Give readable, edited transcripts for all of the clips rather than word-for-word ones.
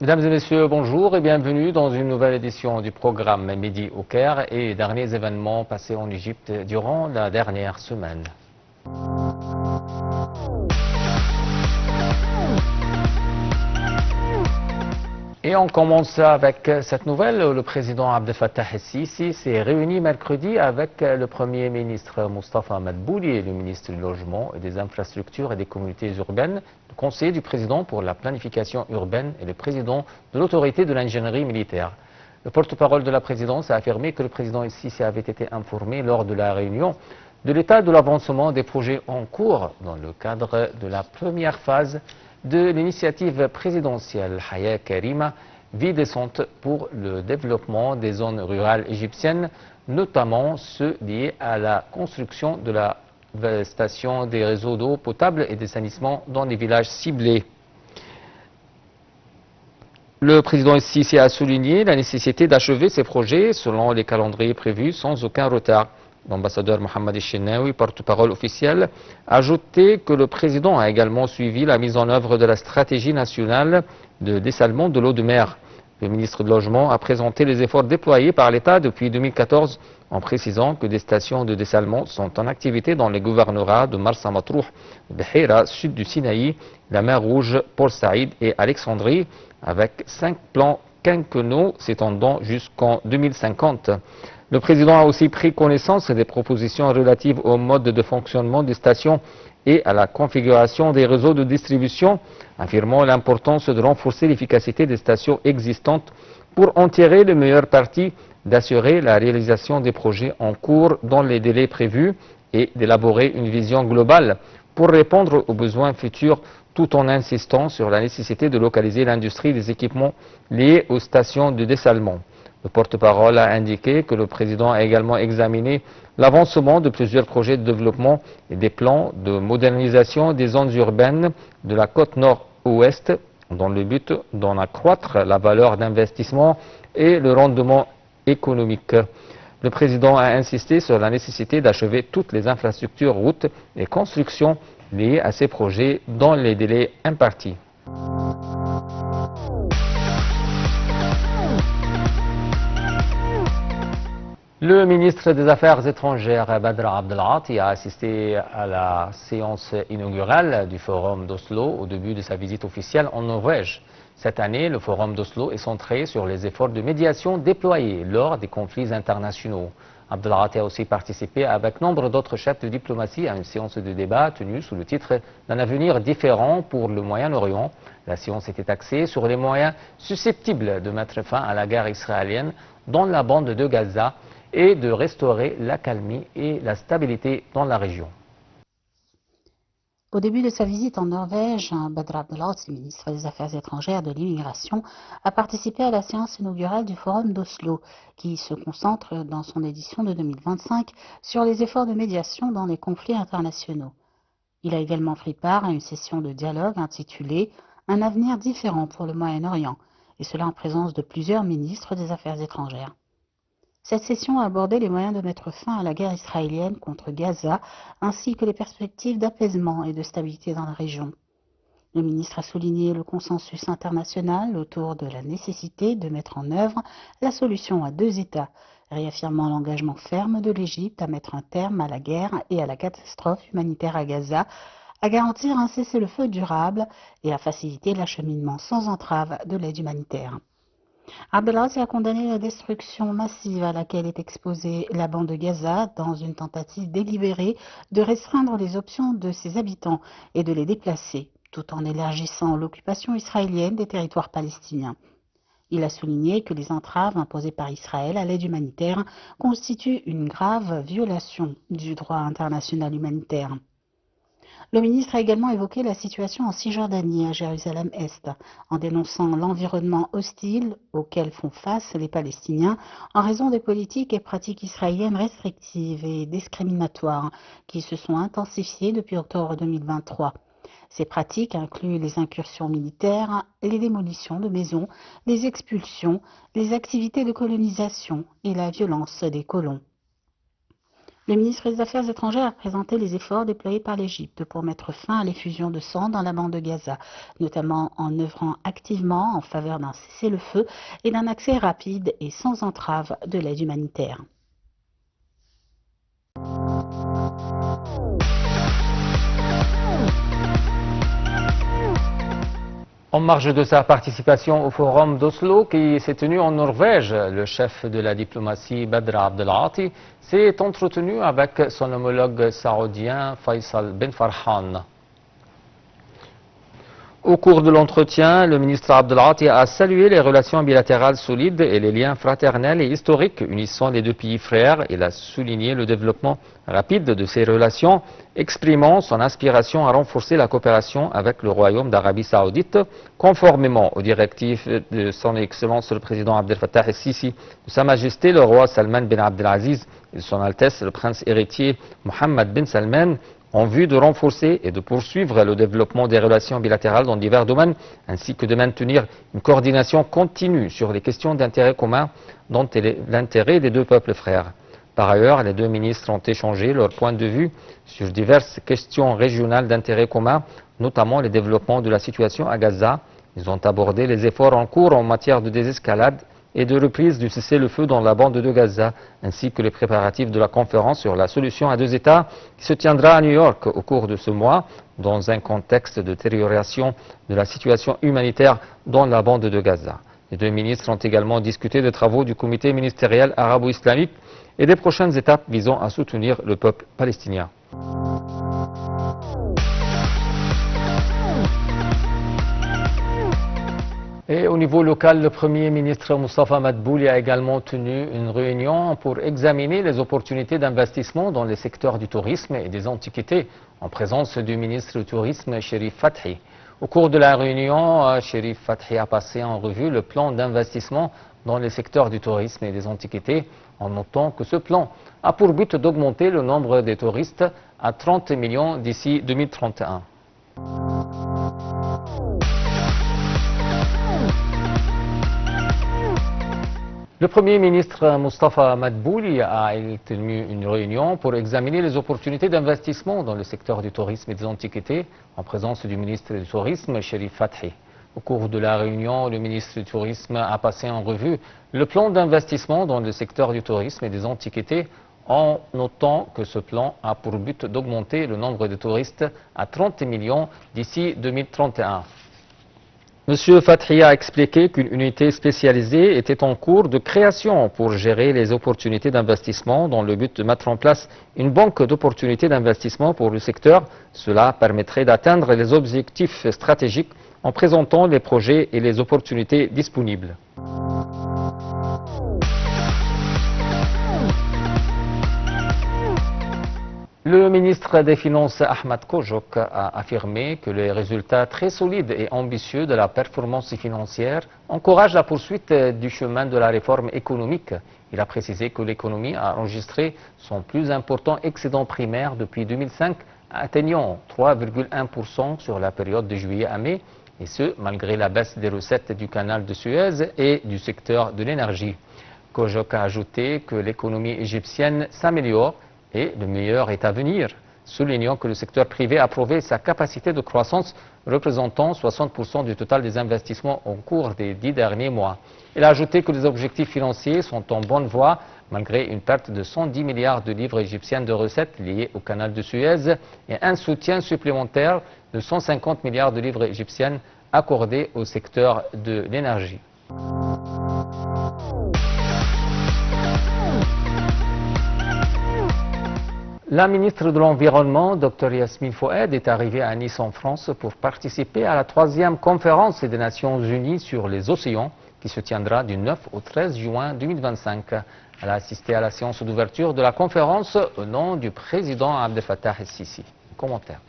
Mesdames et messieurs, bonjour et bienvenue dans une nouvelle édition du programme Midi au Caire et les derniers événements passés en Égypte durant la dernière semaine. Et on commence avec cette nouvelle. Le président Abdel Fattah el-Sisi s'est réuni mercredi avec le Premier ministre Mustafa Madbouli et le ministre du Logement et des Infrastructures et des Communautés urbaines, le conseiller du président pour la planification urbaine et le président de l'autorité de l'ingénierie militaire. Le porte-parole de la présidence a affirmé que le président el-Sisi avait été informé lors de la réunion de l'état de l'avancement des projets en cours dans le cadre de la première phase de l'initiative présidentielle Haya Karima, vie décente pour le développement des zones rurales égyptiennes, notamment ceux liés à la construction de la station des réseaux d'eau potable et d'assainissement dans les villages ciblés. Le président el-Sisi a souligné la nécessité d'achever ces projets selon les calendriers prévus sans aucun retard. L'ambassadeur Mohamed El-Chenaoui, porte-parole officiel, a ajouté que le président a également suivi la mise en œuvre de la stratégie nationale de dessalement de l'eau de mer. Le ministre du Logement a présenté les efforts déployés par l'État depuis 2014 en précisant que des stations de dessalement sont en activité dans les gouvernorats de Marsa Matrouh, Beheira, sud du Sinaï, la mer Rouge, Port Saïd et Alexandrie, avec 5 plans quinquennaux s'étendant jusqu'en 2050. Le président a aussi pris connaissance des propositions relatives au mode de fonctionnement des stations et à la configuration des réseaux de distribution, affirmant l'importance de renforcer l'efficacité des stations existantes pour en tirer le meilleur parti, d'assurer la réalisation des projets en cours dans les délais prévus et d'élaborer une vision globale pour répondre aux besoins futurs tout en insistant sur la nécessité de localiser l'industrie des équipements liés aux stations de dessalement. Le porte-parole a indiqué que le président a également examiné l'avancement de plusieurs projets de développement et des plans de modernisation des zones urbaines de la côte nord-ouest dans le but d'en accroître la valeur d'investissement et le rendement économique. Le président a insisté sur la nécessité d'achever toutes les infrastructures, routes et constructions liées à ces projets dans les délais impartis. Le ministre des Affaires étrangères Badr Abdelghati a assisté à la séance inaugurale du Forum d'Oslo au début de sa visite officielle en Norvège. Cette année, le Forum d'Oslo est centré sur les efforts de médiation déployés lors des conflits internationaux. Abdelghati a aussi participé avec nombre d'autres chefs de diplomatie à une séance de débat tenue sous le titre d'un avenir différent pour le Moyen-Orient. La séance était axée sur les moyens susceptibles de mettre fin à la guerre israélienne dans la bande de Gaza et de restaurer l'accalmie et la stabilité dans la région. Au début de sa visite en Norvège, Badr Abdelghati, ministre des Affaires étrangères et de l'immigration, a participé à la séance inaugurale du Forum d'Oslo, qui se concentre dans son édition de 2025 sur les efforts de médiation dans les conflits internationaux. Il a également pris part à une session de dialogue intitulée « Un avenir différent pour le Moyen-Orient », et cela en présence de plusieurs ministres des Affaires étrangères. Cette session a abordé les moyens de mettre fin à la guerre israélienne contre Gaza, ainsi que les perspectives d'apaisement et de stabilité dans la région. Le ministre a souligné le consensus international autour de la nécessité de mettre en œuvre la solution à 2 États, réaffirmant l'engagement ferme de l'Égypte à mettre un terme à la guerre et à la catastrophe humanitaire à Gaza, à garantir un cessez-le-feu durable et à faciliter l'acheminement sans entrave de l'aide humanitaire. Abdelghati a condamné la destruction massive à laquelle est exposée la bande de Gaza dans une tentative délibérée de restreindre les options de ses habitants et de les déplacer, tout en élargissant l'occupation israélienne des territoires palestiniens. Il a souligné que les entraves imposées par Israël à l'aide humanitaire constituent une grave violation du droit international humanitaire. Le ministre a également évoqué la situation en Cisjordanie, à Jérusalem-Est, en dénonçant l'environnement hostile auquel font face les Palestiniens en raison des politiques et pratiques israéliennes restrictives et discriminatoires qui se sont intensifiées depuis octobre 2023. Ces pratiques incluent les incursions militaires, les démolitions de maisons, les expulsions, les activités de colonisation et la violence des colons. Le ministre des Affaires étrangères a présenté les efforts déployés par l'Égypte pour mettre fin à l'effusion de sang dans la bande de Gaza, notamment en œuvrant activement en faveur d'un cessez-le-feu et d'un accès rapide et sans entrave de l'aide humanitaire. En marge de sa participation au forum d'Oslo qui s'est tenu en Norvège, le chef de la diplomatie Badr Abdelati s'est entretenu avec son homologue saoudien Faisal Ben Farhan. Au cours de l'entretien, le ministre Abdelati a salué les relations bilatérales solides et les liens fraternels et historiques unissant les deux pays frères. Il a souligné le développement rapide de ces relations, exprimant son aspiration à renforcer la coopération avec le Royaume d'Arabie Saoudite, conformément aux directives de son Excellence le président Abdel Fattah el-Sisi, de Sa Majesté le roi Salman bin Abdelaziz et de Son Altesse le prince héritier Mohammed bin Salman, en vue de renforcer et de poursuivre le développement des relations bilatérales dans divers domaines, ainsi que de maintenir une coordination continue sur les questions d'intérêt commun dont est l'intérêt des deux peuples frères. Par ailleurs, les deux ministres ont échangé leurs points de vue sur diverses questions régionales d'intérêt commun, notamment le développement de la situation à Gaza. Ils ont abordé les efforts en cours en matière de désescalade et de reprise du cessez-le-feu dans la bande de Gaza, ainsi que les préparatifs de la conférence sur la solution à deux États qui se tiendra à New York au cours de ce mois, dans un contexte de détérioration de la situation humanitaire dans la bande de Gaza. Les deux ministres ont également discuté des travaux du comité ministériel arabo-islamique et des prochaines étapes visant à soutenir le peuple palestinien. Et au niveau local, le Premier ministre Moustapha Madbouli a également tenu une réunion pour examiner les opportunités d'investissement dans les secteurs du tourisme et des antiquités, en présence du ministre du Tourisme, Cherif Fathi. Au cours de la réunion, Cherif Fathi a passé en revue le plan d'investissement dans les secteurs du tourisme et des antiquités, en notant que ce plan a pour but d'augmenter le nombre des touristes à 30 millions d'ici 2031. Le Premier ministre Moustapha Madbouli a tenu une réunion pour examiner les opportunités d'investissement dans le secteur du tourisme et des antiquités, en présence du ministre du Tourisme, Cherif Fathi. Au cours de la réunion, le ministre du Tourisme a passé en revue le plan d'investissement dans le secteur du tourisme et des antiquités, en notant que ce plan a pour but d'augmenter le nombre de touristes à 30 millions d'ici 2031. Monsieur Fathi a expliqué qu'une unité spécialisée était en cours de création pour gérer les opportunités d'investissement dans le but de mettre en place une banque d'opportunités d'investissement pour le secteur. Cela permettrait d'atteindre les objectifs stratégiques en présentant les projets et les opportunités disponibles. Le ministre des Finances Ahmed Kojok a affirmé que les résultats très solides et ambitieux de la performance financière encouragent la poursuite du chemin de la réforme économique. Il a précisé que l'économie a enregistré son plus important excédent primaire depuis 2005, atteignant 3,1% sur la période de juillet à mai, et ce malgré la baisse des recettes du canal de Suez et du secteur de l'énergie. Kojok a ajouté que l'économie égyptienne s'améliore et le meilleur est à venir, soulignant que le secteur privé a prouvé sa capacité de croissance, représentant 60% du total des investissements en cours des 10 derniers mois. Il a ajouté que les objectifs financiers sont en bonne voie, malgré une perte de 110 milliards de livres égyptiennes de recettes liées au canal de Suez et un soutien supplémentaire de 150 milliards de livres égyptiennes accordés au secteur de l'énergie. La ministre de l'Environnement, Dr Yasmine Fouad, est arrivée à Nice en France pour participer à la 3e conférence des Nations Unies sur les océans qui se tiendra du 9 au 13 juin 2025. Elle a assisté à la séance d'ouverture de la conférence au nom du président Abdel Fattah el-Sisi. Commentaire.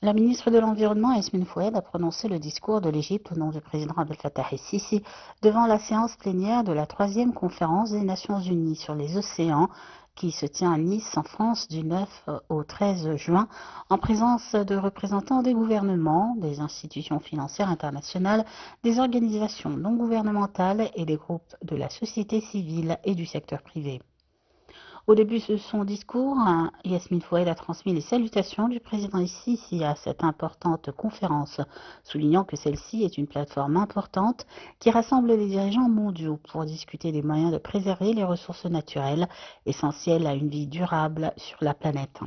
La ministre de l'Environnement, Yasmine Fouad, a prononcé le discours de l'Égypte au nom du président Abdel Fattah el-Sisi devant la séance plénière de la 3e conférence des Nations Unies sur les océans qui se tient à Nice, en France, du 9 au 13 juin, en présence de représentants des gouvernements, des institutions financières internationales, des organisations non gouvernementales et des groupes de la société civile et du secteur privé. Au début de son discours, Yasmine Foued a transmis les salutations du président Sisi à cette importante conférence, soulignant que celle-ci est une plateforme importante qui rassemble les dirigeants mondiaux pour discuter des moyens de préserver les ressources naturelles essentielles à une vie durable sur la planète.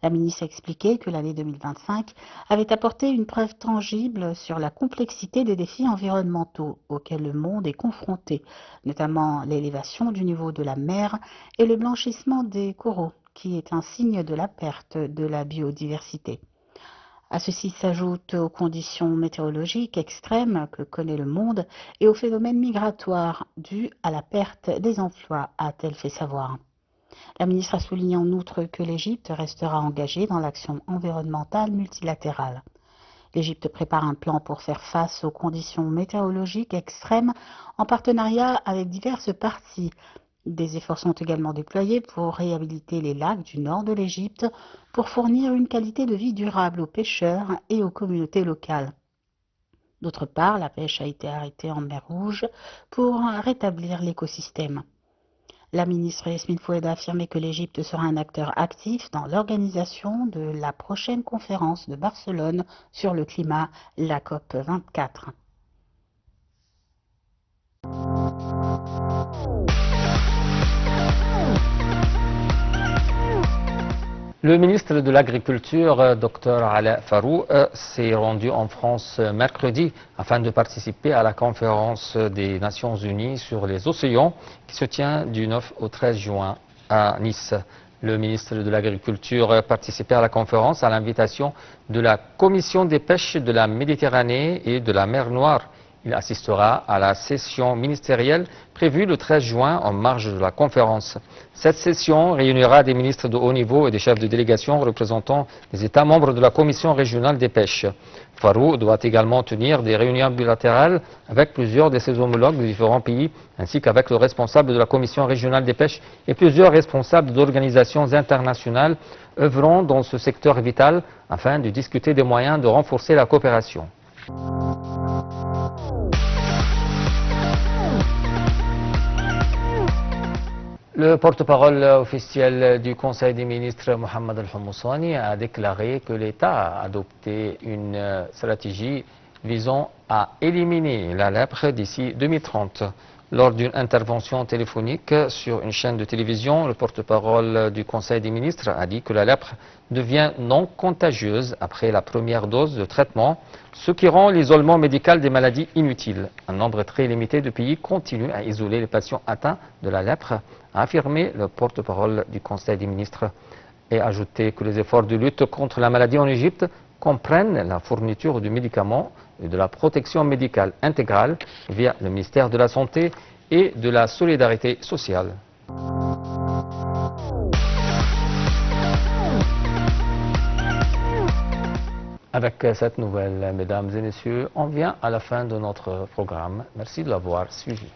La ministre a expliqué que l'année 2025 avait apporté une preuve tangible sur la complexité des défis environnementaux auxquels le monde est confronté, notamment l'élévation du niveau de la mer et le blanchissement des coraux, qui est un signe de la perte de la biodiversité. À ceci s'ajoutent aux conditions météorologiques extrêmes que connaît le monde et aux phénomènes migratoires dus à la perte des emplois, a-t-elle fait savoir. La ministre a souligné en outre que l'Égypte restera engagée dans l'action environnementale multilatérale. L'Égypte prépare un plan pour faire face aux conditions météorologiques extrêmes en partenariat avec diverses parties. Des efforts sont également déployés pour réhabiliter les lacs du nord de l'Égypte pour fournir une qualité de vie durable aux pêcheurs et aux communautés locales. D'autre part, la pêche a été arrêtée en mer Rouge pour rétablir l'écosystème. La ministre Yasmine Foued a affirmé que l'Égypte sera un acteur actif dans l'organisation de la prochaine conférence de Barcelone sur le climat, la COP 24. Le ministre de l'Agriculture, Dr Ala Farou, s'est rendu en France mercredi afin de participer à la conférence des Nations Unies sur les océans qui se tient du 9 au 13 juin à Nice. Le ministre de l'Agriculture participait à la conférence à l'invitation de la Commission des pêches de la Méditerranée et de la mer Noire. Il assistera à la session ministérielle prévue le 13 juin en marge de la conférence. Cette session réunira des ministres de haut niveau et des chefs de délégation représentant les États membres de la Commission régionale des pêches. Farou doit également tenir des réunions bilatérales avec plusieurs de ses homologues de différents pays, ainsi qu'avec le responsable de la Commission régionale des pêches et plusieurs responsables d'organisations internationales œuvrant dans ce secteur vital afin de discuter des moyens de renforcer la coopération. Le porte-parole officiel du Conseil des ministres, Mohamed Al-Houmoussani, a déclaré que l'État a adopté une stratégie visant à éliminer la lèpre d'ici 2030. Lors d'une intervention téléphonique sur une chaîne de télévision, le porte-parole du Conseil des ministres a dit que la lèpre devient non contagieuse après la première dose de traitement, ce qui rend l'isolement médical des maladies inutile. Un nombre très limité de pays continue à isoler les patients atteints de la lèpre, a affirmé le porte-parole du Conseil des ministres, et a ajouté que les efforts de lutte contre la maladie en Égypte comprennent la fourniture de médicaments et de la protection médicale intégrale via le ministère de la Santé et de la Solidarité sociale. Avec cette nouvelle, mesdames et messieurs, on vient à la fin de notre programme. Merci de l'avoir suivi.